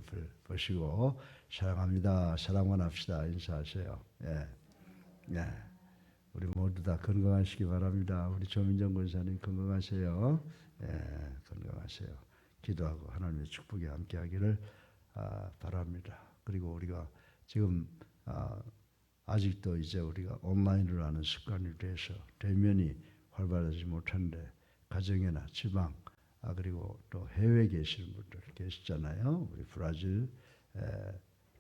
옆을 보시고 사랑합니다. 사랑만 합시다. 인사하세요. 예. 예. 우리 모두 다 건강하시기 바랍니다. 우리 조민정 권사님 건강하세요. 예, 건강하세요. 기도하고 하나님의 축복이 함께하기를 바랍니다. 그리고 우리가 지금 아직도 이제 우리가 온라인으로 하는 습관이 돼서 대면이 활발하지 못한데 가정이나 지방 그리고 또 해외에 계시는 분들 계시잖아요. 우리 브라질,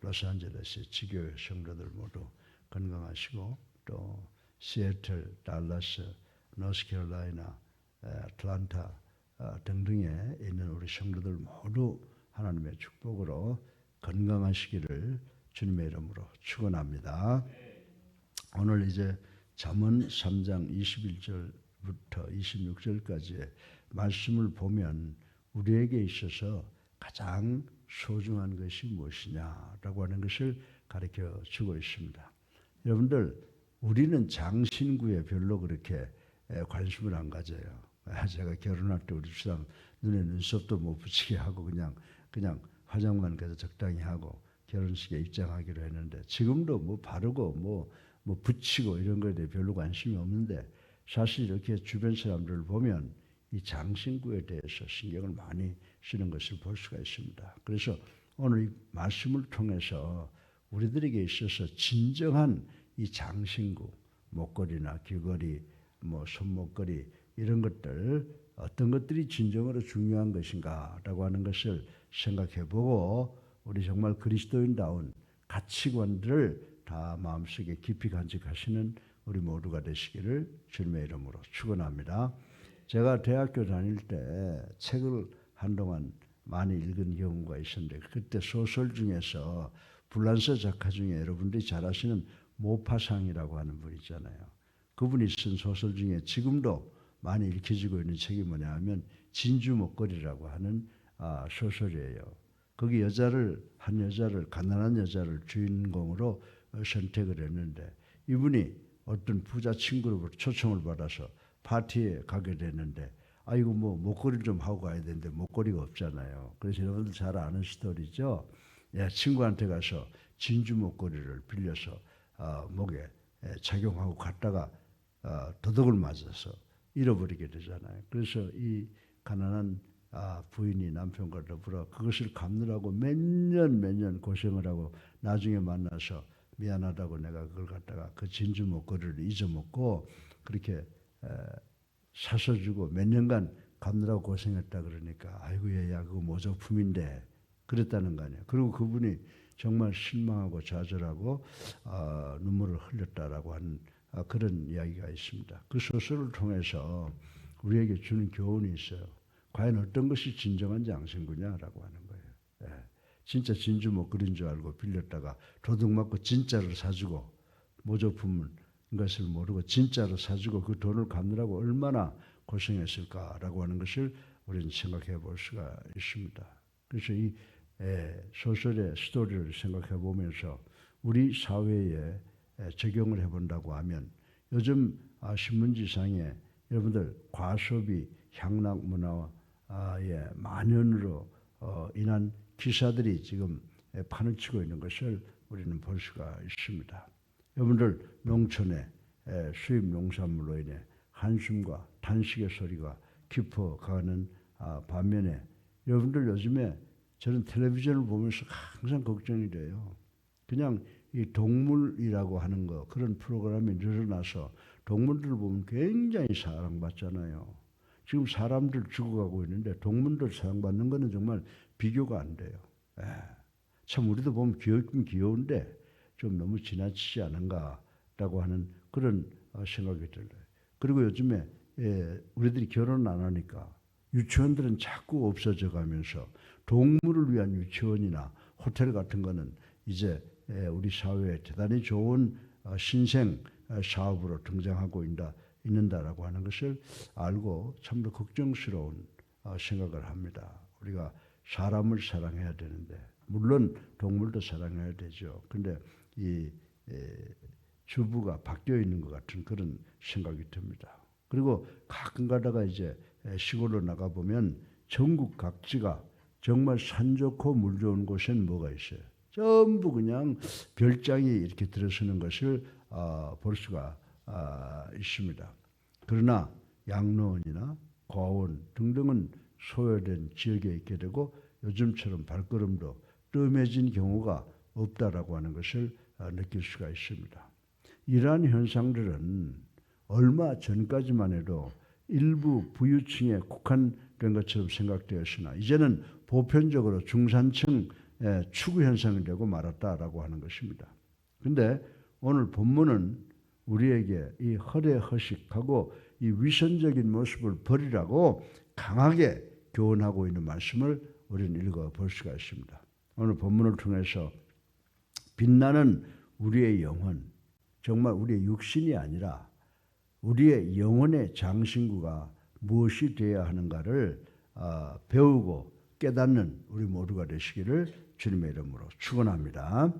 로스앤젤레스의 지교회 성도들 모두 건강하시고 또 시애틀, 달라스, 노스캐롤라이나, 애틀랜타 등등에 있는 우리 성도들 모두 하나님의 축복으로 건강하시기를 주님의 이름으로 축원합니다. 오늘 이제 잠언 3장 21절부터 26절까지의 말씀을 보면 우리에게 있어서 가장 소중한 것이 무엇이냐라고 하는 것을 가르쳐 주고 있습니다. 여러분들 우리는 장신구에 별로 그렇게 관심을 안 가져요. 제가 결혼할 때 우리 주상 눈에 눈썹도 못 붙이게 하고 그냥 화장만 그래서 적당히 하고 결혼식에 입장하기로 했는데 지금도 뭐 바르고 뭐 붙이고 이런 거에 대해 별로 관심이 없는데 사실 이렇게 주변 사람들을 보면 이 장신구에 대해서 신경을 많이 쓰는 것을 볼 수가 있습니다. 그래서 오늘 이 말씀을 통해서 우리들에게 있어서 진정한 이 장신구, 목걸이나 귀걸이, 뭐 손목걸이 이런 것들 어떤 것들이 진정으로 중요한 것인가라고 하는 것을 생각해보고 우리 정말 그리스도인다운 가치관들을 다 마음속에 깊이 간직하시는 우리 모두가 되시기를 주님의 이름으로 축원합니다. 제가 대학교 다닐 때 책을 한동안 많이 읽은 경우가 있었는데 그때 소설 중에서 불란서 작가 중에 여러분들이 잘 아시는 모파상이라고 하는 분 있잖아요. 그분이 쓴 소설 중에 지금도 많이 읽혀지고 있는 책이 뭐냐 하면 진주 목걸이라고 하는 소설이에요. 거기 한 여자를 가난한 여자를 주인공으로 선택을 했는데 이분이 어떤 부자 친구로부터 초청을 받아서 파티에 가게 됐는데 이거 뭐 목걸이를 좀 하고 가야 되는데 목걸이가 없잖아요. 그래서 여러분들 잘 아는 스토리죠. 친구한테 가서 진주 목걸이를 빌려서 목에 착용하고 갔다가 도둑을 맞아서 잃어버리게 되잖아요. 그래서 이 가난한 부인이 남편과 더불어 그것을 갚느라고 몇 년 고생을 하고 나중에 만나서 미안하다고 내가 그걸 갖다가 그 진주 목걸이를 잊어먹고 그렇게 사서 주고 몇 년간 갚느라고 고생했다 그러니까 아이고 얘야 그거 모조품인데 그랬다는 거 아니에요. 그리고 그분이 정말 실망하고 좌절하고 눈물을 흘렸다라고 하는 그런 이야기가 있습니다. 그 소설을 통해서 우리에게 주는 교훈이 있어요. 과연 어떤 것이 진정한 장신구냐라고 하는 거예요. 진짜 진주 목걸이인 줄 알고 빌렸다가 도둑 맞고 진짜로 사주고 모조품인 것을 모르고 진짜로 사주고 그 돈을 갚느라고 얼마나 고생했을까라고 하는 것을 우리는 생각해 볼 수가 있습니다. 그래서 이 소설의 스토리를 생각해 보면서 우리 사회에 적용을 해본다고 하면 요즘 신문지상에 여러분들 과소비 향락 문화의 만연으로 인한 기사들이 지금 판을 치고 있는 것을 우리는 볼 수가 있습니다. 여러분들 농촌의 수입 농산물로 인해 한숨과 탄식의 소리가 깊어가는 반면에 여러분들 요즘에 저는 텔레비전을 보면서 항상 걱정이 돼요. 그냥 이 동물이라고 하는 거 그런 프로그램이 늘어나서 동물들을 보면 굉장히 사랑받잖아요. 지금 사람들 죽어가고 있는데 동물들 사랑받는 거는 정말 비교가 안 돼요. 참 우리도 보면 귀엽긴 귀여운데 좀 너무 지나치지 않은가라고 하는 그런 생각이 들어요. 그리고 요즘에 우리들이 결혼 안 하니까 유치원들은 자꾸 없어져 가면서 동물을 위한 유치원이나 호텔 같은 거는 이제 우리 사회에 대단히 좋은 신생 사업으로 등장하고 있는다라고 하는 것을 알고 참 더 걱정스러운 생각을 합니다. 우리가 사람을 사랑해야 되는데 물론 동물도 사랑해야 되죠. 근데 이 주부가 바뀌어 있는 것 같은 그런 생각이 듭니다. 그리고 가끔 가다가 이제 시골로 나가 보면 전국 각지가 정말 산 좋고 물 좋은 곳엔 뭐가 있어요? 전부 그냥 별장이 이렇게 들어서는 것을 볼 수가 있습니다. 그러나 양로원이나 고아원 등등은 소외된 지역에 있게 되고 요즘처럼 발걸음도 뜸해진 경우가 없다라고 하는 것을 느낄 수가 있습니다. 이러한 현상들은 얼마 전까지만 해도 일부 부유층에 국한된 것처럼 생각되었으나 이제는 보편적으로 중산층 추구 현상이 되고 말았다라고 하는 것입니다. 그런데 오늘 본문은 우리에게 이 허례허식하고 이 위선적인 모습을 버리라고 강하게 교훈하고 있는 말씀을 우리는 읽어볼 수가 있습니다. 오늘 본문을 통해서 빛나는 우리의 영혼, 정말 우리의 육신이 아니라 우리의 영혼의 장신구가 무엇이 되어야 하는가를 배우고 깨닫는 우리 모두가 되시기를 주님의 이름으로 축원합니다.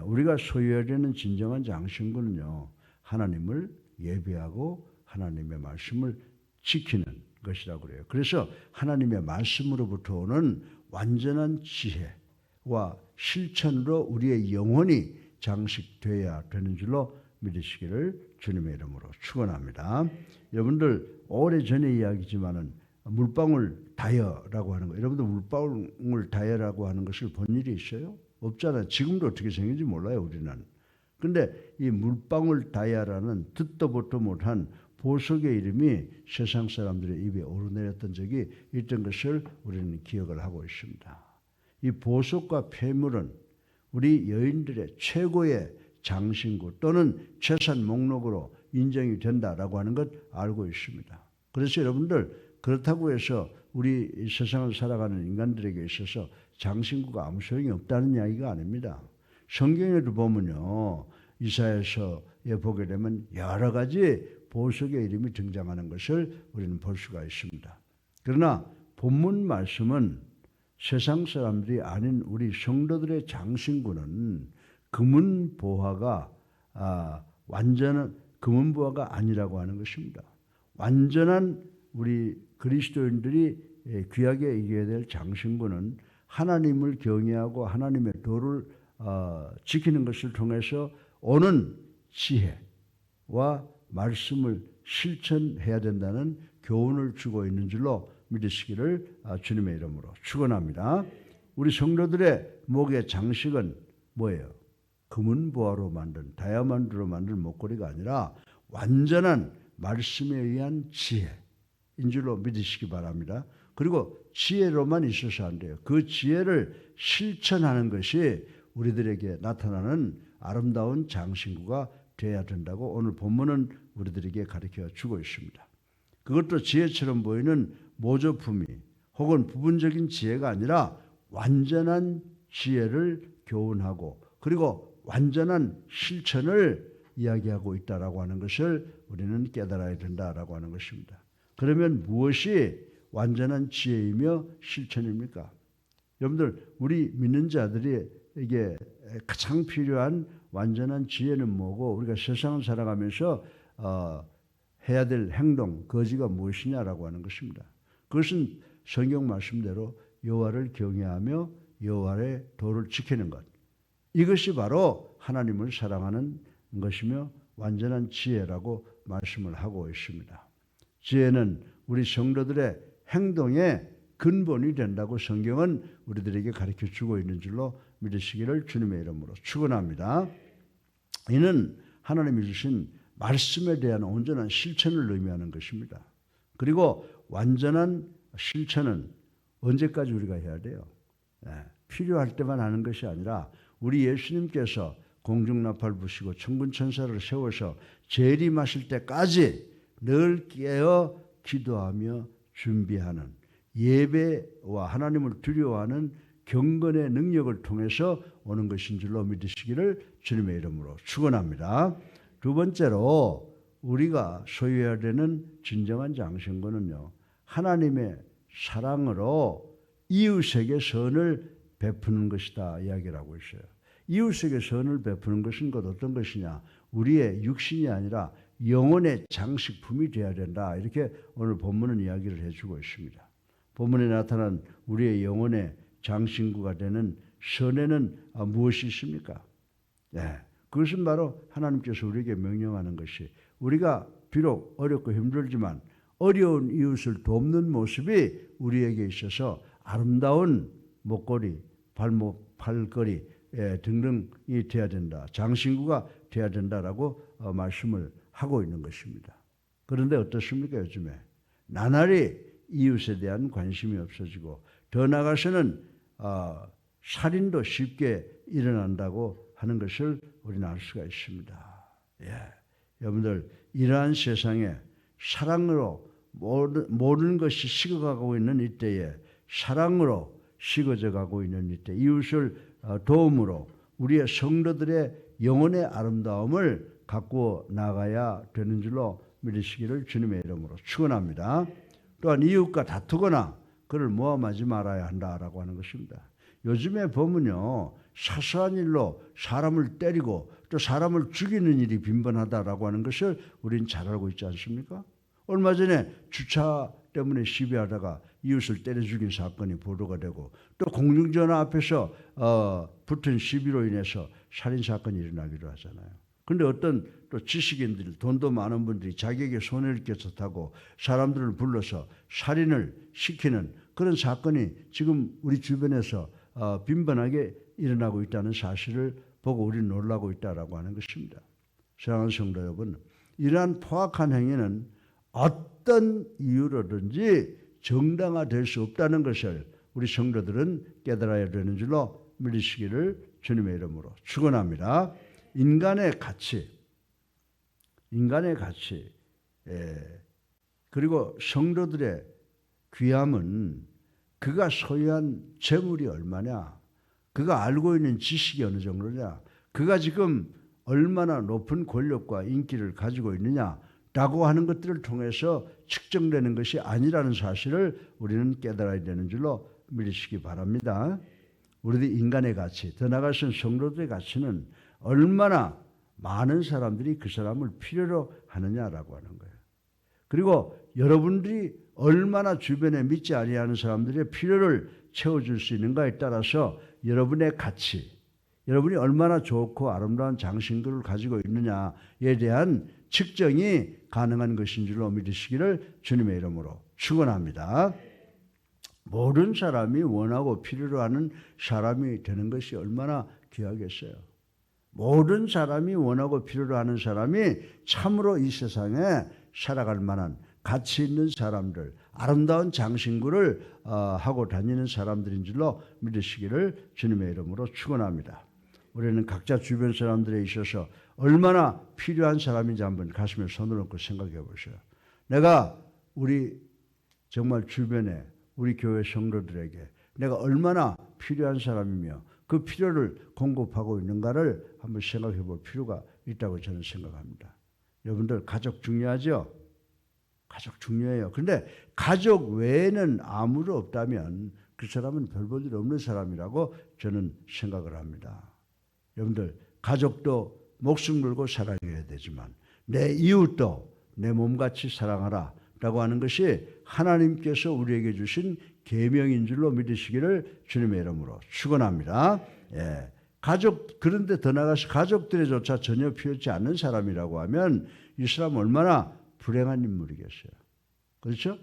우리가 소유해야 되는 진정한 장신구는요, 하나님을 예배하고 하나님의 말씀을 지키는 것이라고 그래요. 그래서 하나님의 말씀으로부터 오는 완전한 지혜와 실천으로 우리의 영혼이 장식되어야 되는 줄로 믿으시기를 주님의 이름으로 축원합니다. 여러분들 오래전의 이야기지만은 물방울 다이어라고 하는 거, 여러분들 물방울 다이어라고 하는 것을 본 일이 있어요? 없잖아요. 지금도 어떻게 생긴지 몰라요, 우리는. 근데 이 물방울 다이아라는 듣도 보도 못한 보석의 이름이 세상 사람들의 입에 오르내렸던 적이 있던 것을 우리는 기억을 하고 있습니다. 이 보석과 폐물은 우리 여인들의 최고의 장신구 또는 재산 목록으로 인정이 된다라고 하는 것 알고 있습니다. 그래서 여러분들 그렇다고 해서 우리 세상을 살아가는 인간들에게 있어서 장신구가 아무 소용이 없다는 이야기가 아닙니다. 성경에도 보면요, 이사야서에 보게 되면 여러 가지 보석의 이름이 등장하는 것을 우리는 볼 수가 있습니다. 그러나 본문 말씀은 세상 사람들이 아닌 우리 성도들의 장신구는 금은보화가 완전한 금은보화가 아니라고 하는 것입니다. 완전한 우리 그리스도인들이 귀하게 이겨야 될 장신구는 하나님을 경외하고 하나님의 도를 지키는 것을 통해서 오는 지혜와 말씀을 실천해야 된다는 교훈을 주고 있는 줄로 믿으시기를 주님의 이름으로 축원합니다. 우리 성도들의 목의 장식은 뭐예요? 금은보화로 만든 다이아몬드로 만든 목걸이가 아니라 완전한 말씀에 의한 지혜인 줄로 믿으시기 바랍니다. 그리고 지혜로만 있어서 안 돼요. 그 지혜를 실천하는 것이 우리들에게 나타나는 아름다운 장신구가 되어야 된다고 오늘 본문은 우리들에게 가르쳐 주고 있습니다. 그것도 지혜처럼 보이는 모조품이 혹은 부분적인 지혜가 아니라 완전한 지혜를 교훈하고 그리고 완전한 실천을 이야기하고 있다라고 하는 것을 우리는 깨달아야 된다라고 하는 것입니다. 그러면 무엇이 완전한 지혜이며 실천입니까? 여러분들 우리 믿는 자들에게 가장 필요한 완전한 지혜는 뭐고 우리가 세상을 살아가면서 해야 될 행동, 거지가 무엇이냐라고 하는 것입니다. 그것은 성경 말씀대로 여호와를 경외하며 여호와의 도를 지키는 것. 이것이 바로 하나님을 사랑하는 것이며 완전한 지혜라고 말씀을 하고 있습니다. 지혜는 우리 성도들의 행동의 근본이 된다고 성경은 우리들에게 가르쳐 주고 있는 줄로 믿으시기를 주님의 이름으로 축원합니다. 이는 하나님이 주신 말씀에 대한 온전한 실천을 의미하는 것입니다. 그리고 완전한 실천은 언제까지 우리가 해야 돼요? 필요할 때만 하는 것이 아니라 우리 예수님께서 공중나팔 부시고 천군천사를 세워서 재림하실 때까지 늘 깨어 기도하며 준비하는 예배와 하나님을 두려워하는 경건의 능력을 통해서 오는 것인 줄로 믿으시기를 주님의 이름으로 축원합니다. 두 번째로 우리가 소유해야 되는 진정한 장신구는요, 하나님의 사랑으로 이웃에게 선을 베푸는 것이다 이야기를 하고 있어요. 이웃에게 선을 베푸는 것은 곧 어떤 것이냐? 우리의 육신이 아니라 영혼의 장식품이 되어야 된다. 이렇게 오늘 본문은 이야기를 해주고 있습니다. 본문에 나타난 우리의 영혼의 장신구가 되는 선회는 무엇이 있습니까? 예, 그것은 바로 하나님께서 우리에게 명령하는 것이 우리가 비록 어렵고 힘들지만 어려운 이웃을 돕는 모습이 우리에게 있어서 아름다운 목걸이, 발목, 팔걸이 등등이 되어야 된다. 장신구가 되어야 된다라고 말씀을 하고 있는 것입니다. 그런데 어떻습니까? 요즘에 나날이 이웃에 대한 관심이 없어지고 더 나아가서는 살인도 쉽게 일어난다고 하는 것을 우리는 알 수가 있습니다. 예. 여러분들 이러한 세상에 사랑으로 모든 것이 식어가고 있는 이때에 사랑으로 식어져 가고 있는 이때 이웃을 도움으로 우리의 성도들의 영혼의 아름다움을 갖고 나가야 되는 줄로 믿으시기를 주님의 이름으로 축원합니다. 또한 이웃과 다투거나 그를 모함하지 말아야 한다라고 하는 것입니다. 요즘에 보면요, 사소한 일로 사람을 때리고 또 사람을 죽이는 일이 빈번하다라고 하는 것을 우리는 잘 알고 있지 않습니까? 얼마 전에 주차 때문에 시비하다가 이웃을 때려 죽인 사건이 보도가 되고 또 공중전화 앞에서 붙은 시비로 인해서 살인사건이 일어나기도 하잖아요. 그런데 어떤 또 지식인들, 돈도 많은 분들이 자기에게 손해를 끼쳤다고 사람들을 불러서 살인을 시키는 그런 사건이 지금 우리 주변에서 빈번하게 일어나고 있다는 사실을 보고 우리는 놀라고 있다라고 하는 것입니다. 사랑하는 성도 여러분, 이러한 포악한 행위는 어떤 이유로든지 정당화될 수 없다는 것을 우리 성도들은 깨달아야 되는 줄로 믿으시기를 주님의 이름으로 축원합니다. 인간의 가치, 그리고 성도들의 귀함은 그가 소유한 재물이 얼마냐, 그가 알고 있는 지식이 어느 정도냐, 그가 지금 얼마나 높은 권력과 인기를 가지고 있느냐라고 하는 것들을 통해서 측정되는 것이 아니라는 사실을 우리는 깨달아야 되는 줄로 믿으시기 바랍니다. 우리들 인간의 가치, 더 나아가서는 성도들의 가치는 얼마나 많은 사람들이 그 사람을 필요로 하느냐라고 하는 거예요. 그리고 여러분들이 얼마나 주변에 믿지 아니하는 사람들의 필요를 채워줄 수 있는가에 따라서 여러분의 가치, 여러분이 얼마나 좋고 아름다운 장신구를 가지고 있느냐에 대한 측정이 가능한 것인 줄로 믿으시기를 주님의 이름으로 축원합니다. 모든 사람이 원하고 필요로 하는 사람이 되는 것이 얼마나 귀하겠어요. 모든 사람이 원하고 필요로 하는 사람이 참으로 이 세상에 살아갈 만한 가치 있는 사람들, 아름다운 장신구를 하고 다니는 사람들인 줄로 믿으시기를 주님의 이름으로 축원합니다. 우리는 각자 주변 사람들에 있어서 얼마나 필요한 사람인지 한번 가슴에 손을 얹고 생각해 보세요. 내가 우리 정말 주변에 우리 교회 성도들에게 내가 얼마나 필요한 사람이며 그 필요를 공급하고 있는가를 한번 생각해 볼 필요가 있다고 저는 생각합니다. 여러분들 가족 중요하죠? 가족 중요해요. 그런데 가족 외에는 아무도 없다면 그 사람은 별 볼 일 없는 사람이라고 저는 생각을 합니다. 여러분들 가족도 목숨 걸고 사랑해야 되지만 내 이웃도 내 몸같이 사랑하라 라고 하는 것이 하나님께서 우리에게 주신 계명인 줄로 믿으시기를 주님의 이름으로 축원합니다. 예. 그런데 더 나아가서 가족들에조차 전혀 필요치 않는 사람이라고 하면 이 사람 얼마나 불행한 인물이겠어요. 그렇죠?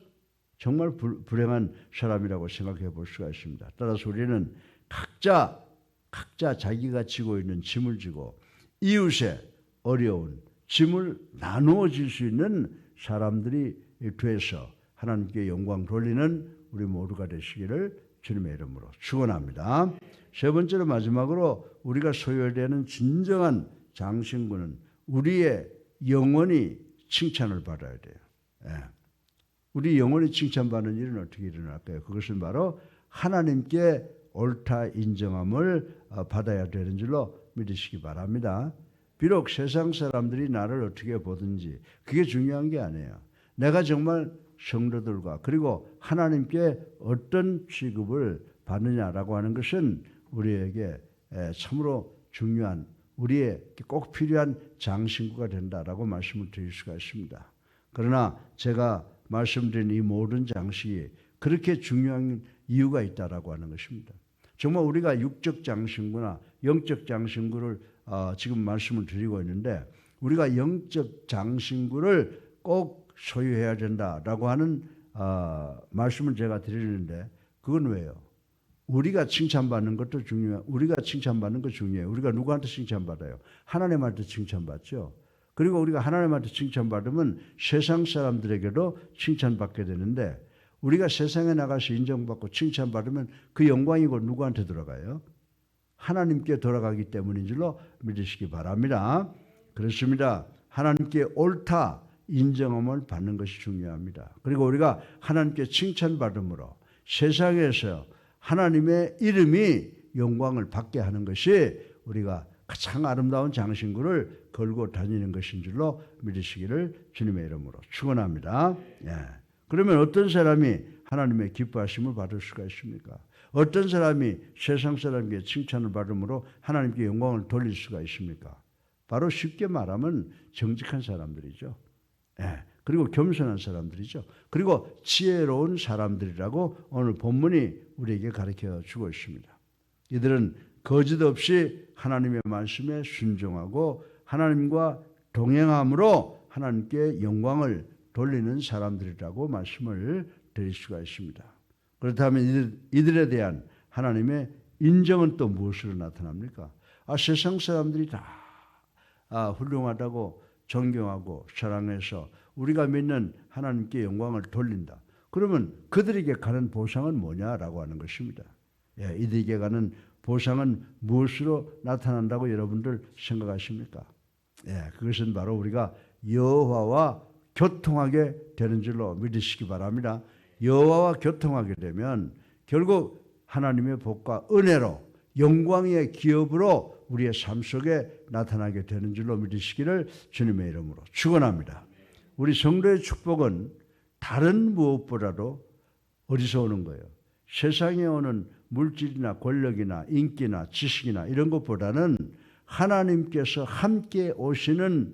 정말 불행한 사람이라고 생각해 볼 수가 있습니다. 따라서 우리는 각자 자기가 지고 있는 짐을 지고 이웃의 어려운 짐을 나누어 질 수 있는 사람들이 돼서 하나님께 영광 돌리는 우리 모두가 되시기를 주님의 이름으로 축원합니다. 세 번째로 마지막으로 우리가 소유해야 되는 진정한 장신구는 우리의 영혼이 칭찬을 받아야 돼요. 예. 우리 영혼이 칭찬받는 일은 어떻게 일어날까요? 그것은 바로 하나님께 옳다 인정함을 받아야 되는 줄로 믿으시기 바랍니다. 비록 세상 사람들이 나를 어떻게 보든지 그게 중요한 게 아니에요. 내가 정말 성도들과 그리고 하나님께 어떤 취급을 받느냐라고 하는 것은 우리에게 참으로 중요한 우리에게 꼭 필요한 장신구가 된다라고 말씀을 드릴 수가 있습니다. 그러나 제가 말씀드린 이 모든 장식이 그렇게 중요한 이유가 있다라고 하는 것입니다. 정말 우리가 육적 장신구나 영적 장신구를 지금 말씀을 드리고 있는데 우리가 영적 장신구를 꼭 소유해야 된다라고 하는 말씀을 제가 드리는데 그건 왜요? 우리가 칭찬받는 것도 중요해요. 우리가 칭찬받는 거 중요해요. 우리가 누구한테 칭찬받아요? 하나님한테 칭찬받죠. 그리고 우리가 하나님한테 칭찬받으면 세상 사람들에게도 칭찬받게 되는데 우리가 세상에 나가서 인정받고 칭찬받으면 그 영광이 곧 누구한테 돌아가요? 하나님께 돌아가기 때문인 줄로 믿으시기 바랍니다. 그렇습니다. 하나님께 옳다 인정함을 받는 것이 중요합니다. 그리고 우리가 하나님께 칭찬받음으로 세상에서 하나님의 이름이 영광을 받게 하는 것이 우리가 가장 아름다운 장신구를 걸고 다니는 것인 줄로 믿으시기를 주님의 이름으로 축원합니다. 예. 그러면 어떤 사람이 하나님의 기뻐하심을 받을 수가 있습니까? 어떤 사람이 세상 사람에게 칭찬을 받음으로 하나님께 영광을 돌릴 수가 있습니까? 바로 쉽게 말하면 정직한 사람들이죠. 예. 그리고 겸손한 사람들이죠. 그리고 지혜로운 사람들이라고 오늘 본문이 우리에게 가르쳐 주고 있습니다. 이들은 거짓 없이 하나님의 말씀에 순종하고 하나님과 동행함으로 하나님께 영광을 돌리는 사람들이라고 말씀을 드릴 수가 있습니다. 그렇다면 이들에 대한 하나님의 인정은 또 무엇으로 나타납니까? 세상 사람들이 다 훌륭하다고 존경하고 사랑해서 우리가 믿는 하나님께 영광을 돌린다. 그러면 그들에게 가는 보상은 뭐냐라고 하는 것입니다. 예, 이들에게 가는 보상은 무엇으로 나타난다고 여러분들 생각하십니까? 예, 그것은 바로 우리가 여호와와 교통하게 되는 줄로 믿으시기 바랍니다. 여호와와 교통하게 되면 결국 하나님의 복과 은혜로 영광의 기업으로 우리의 삶 속에 나타나게 되는 줄로 믿으시기를 주님의 이름으로 축원합니다. 우리 성도의 축복은 다른 무엇보다도 어디서 오는 거예요? 세상에 오는 물질이나 권력이나 인기나 지식이나 이런 것보다는 하나님께서 함께 오시는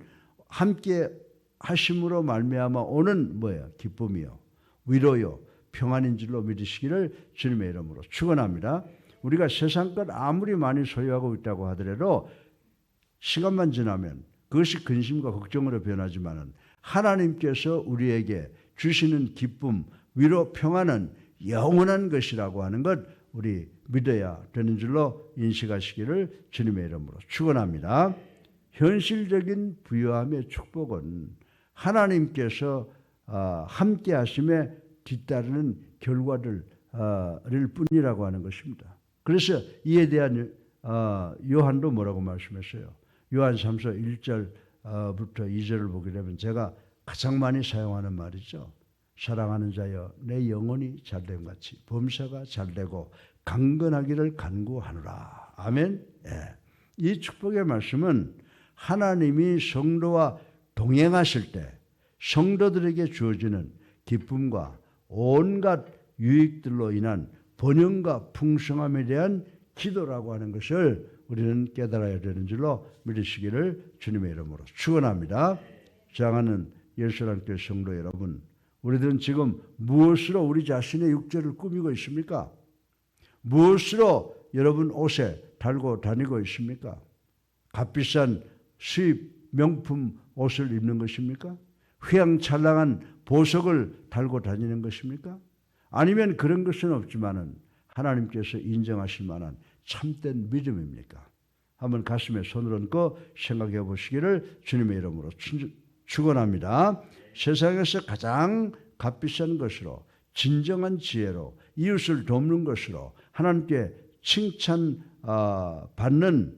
함께 하심으로 말미암아 오는 뭐예요? 기쁨이요, 위로요, 평안인 줄로 믿으시기를 주님의 이름으로 축원합니다. 우리가 세상 것 아무리 많이 소유하고 있다고 하더라도 시간만 지나면 그것이 근심과 걱정으로 변하지만은 하나님께서 우리에게 주시는 기쁨, 위로, 평안은 영원한 것이라고 하는 것 우리 믿어야 되는 줄로 인식하시기를 주님의 이름으로 축원합니다. 현실적인 부유함의 축복은 하나님께서 함께 하심에 뒤따르는 결과를 뿐이라고 하는 것입니다. 그래서 이에 대한 요한도 뭐라고 말씀했어요? 요한 3서 1절부터 2절을 보게 되면 제가 가장 많이 사용하는 말이죠. 사랑하는 자여 내 영혼이 잘됨 같이 범사가 잘되고 강건하기를 간구하노라. 아멘. 예. 이 축복의 말씀은 하나님이 성도와 동행하실 때 성도들에게 주어지는 기쁨과 온갖 유익들로 인한 번영과 풍성함에 대한 기도라고 하는 것을 우리는 깨달아야 되는 줄로 믿으시기를 주님의 이름으로 축원합니다. 사랑하는 예수님께 성도 여러분, 우리들은 지금 무엇으로 우리 자신의 육체를 꾸미고 있습니까? 무엇으로 여러분 옷에 달고 다니고 있습니까? 값비싼 수입 명품 옷을 입는 것입니까? 휘황찬란한 보석을 달고 다니는 것입니까? 아니면 그런 것은 없지만은 하나님께서 인정하실 만한 참된 믿음입니까? 한번 가슴에 손을 얹고 생각해 보시기를 주님의 이름으로 축원합니다. 세상에서 가장 값비싼 것으로 진정한 지혜로 이웃을 돕는 것으로 하나님께 칭찬 받는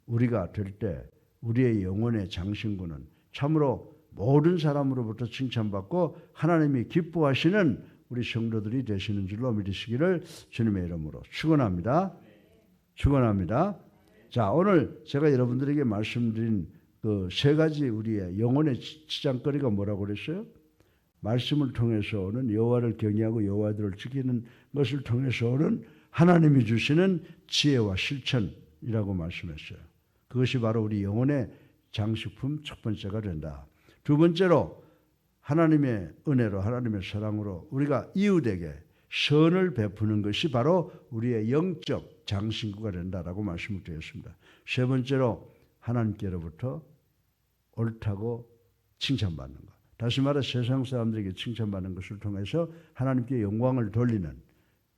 우리가 될 때 우리의 영혼의 장신구는 참으로 모든 사람으로부터 칭찬받고 하나님이 기뻐하시는 우리 성도들이 되시는 줄로 믿으시기를 주님의 이름으로 축원합니다. 축원합니다. 자, 오늘 제가 여러분들에게 말씀드린 그 세 가지 우리의 영혼의 치장거리가 뭐라고 그랬어요? 말씀을 통해서 오는 여호와를 경외하고 여호와들을 지키는 것을 통해서 오는 하나님이 주시는 지혜와 실천이라고 말씀했어요. 그것이 바로 우리 영혼의 장식품 첫 번째가 된다. 두 번째로 하나님의 은혜로 하나님의 사랑으로 우리가 이웃에게 선을 베푸는 것이 바로 우리의 영적 장신구가 된다라고 말씀을 드렸습니다. 세 번째로 하나님께로부터 옳다고 칭찬받는 것. 다시 말해 세상 사람들에게 칭찬받는 것을 통해서 하나님께 영광을 돌리는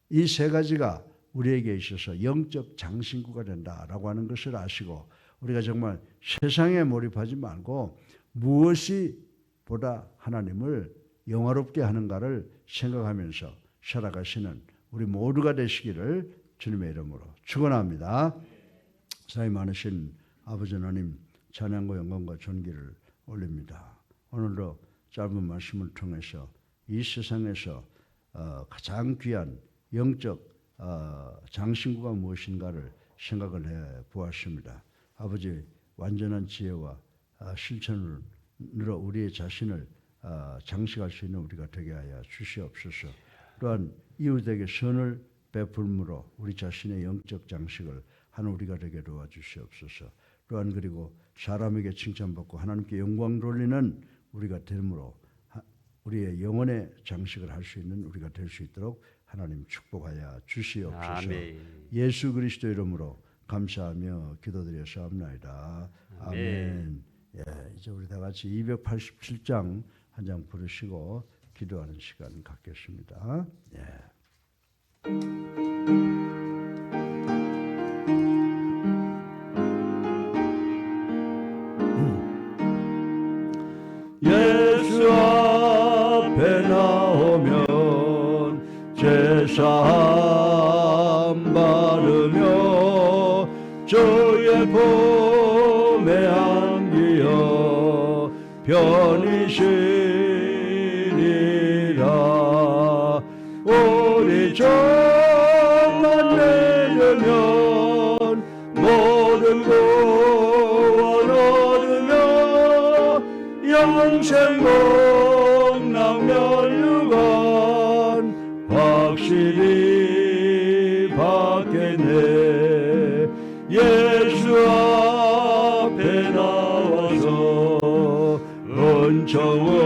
이 세 가지가 우리에게 있어서 영적 장신구가 된다라고 하는 것을 아시고 우리가 정말 세상에 몰입하지 말고 무엇이 보다 하나님을 영화롭게 하는가를 생각하면서 살아가시는 우리 모두가 되시기를 주님의 이름으로 축원합니다. 사이 많으신 아버지 하나님 찬양과 영광과 존귀를 올립니다. 오늘도 짧은 말씀을 통해서 이 세상에서 가장 귀한 영적 장신구가 무엇인가를 생각을 해 보았습니다. 아버지 완전한 지혜와 실천으로 우리의 자신을 장식할 수 있는 우리가 되게 하여 주시옵소서. 또한 이웃에게 선을 베풀므로 우리 자신의 영적 장식을 하는 우리가 되게 도와주시옵소서. 또한 그리고 사람에게 칭찬받고 하나님께 영광 돌리는 우리가 됨으로 우리의 영혼의 장식을 할 수 있는 우리가 될 수 있도록 하나님 축복하여 주시옵소서. 아멘. 예수 그리스도 이름으로 감사하며 기도드렸사옵나이다. 아멘. 예, 이제 우리 다 같이 287장 한 장 부르시고 기도하는 시간 갖겠습니다. 예. 예수 앞에 나오면 제사함 바르며 주의 품에 안기어 편히 쉬리라. 우리 정만 내려면 모든 구원 얻으며 영생 복락멸류관 확실히 받겠네. 예수 앞에 나와서 은총을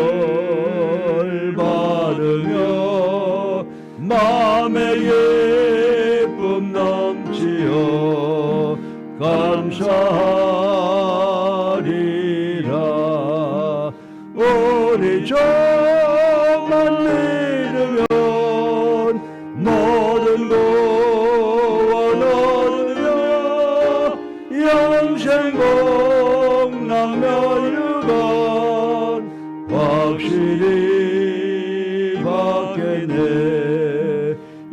받으며 마음의 예쁨 넘치어 감사하리라. 우리 정만 믿으면 모든 구원 얻으며 영생 복락멸류관 확실히 받겠네.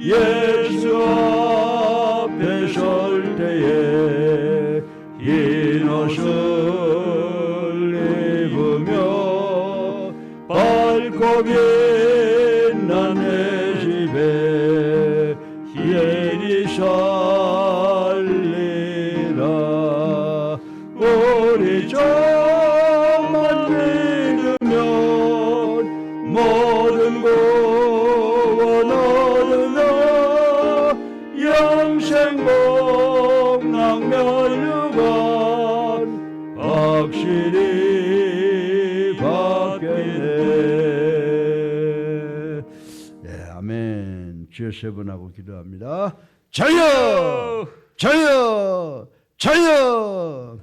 예수 앞에 설 때에 흰 옷을 입으며 밝고 빛난 내 집에 희연히 살리라. 우리 정만 믿으면 모든 구원 얻으며 영생 복락멸류관 확실히 받겠네. 네, 아멘. 주여 세 번 하고 기도합니다. 저여! 저여! 저여!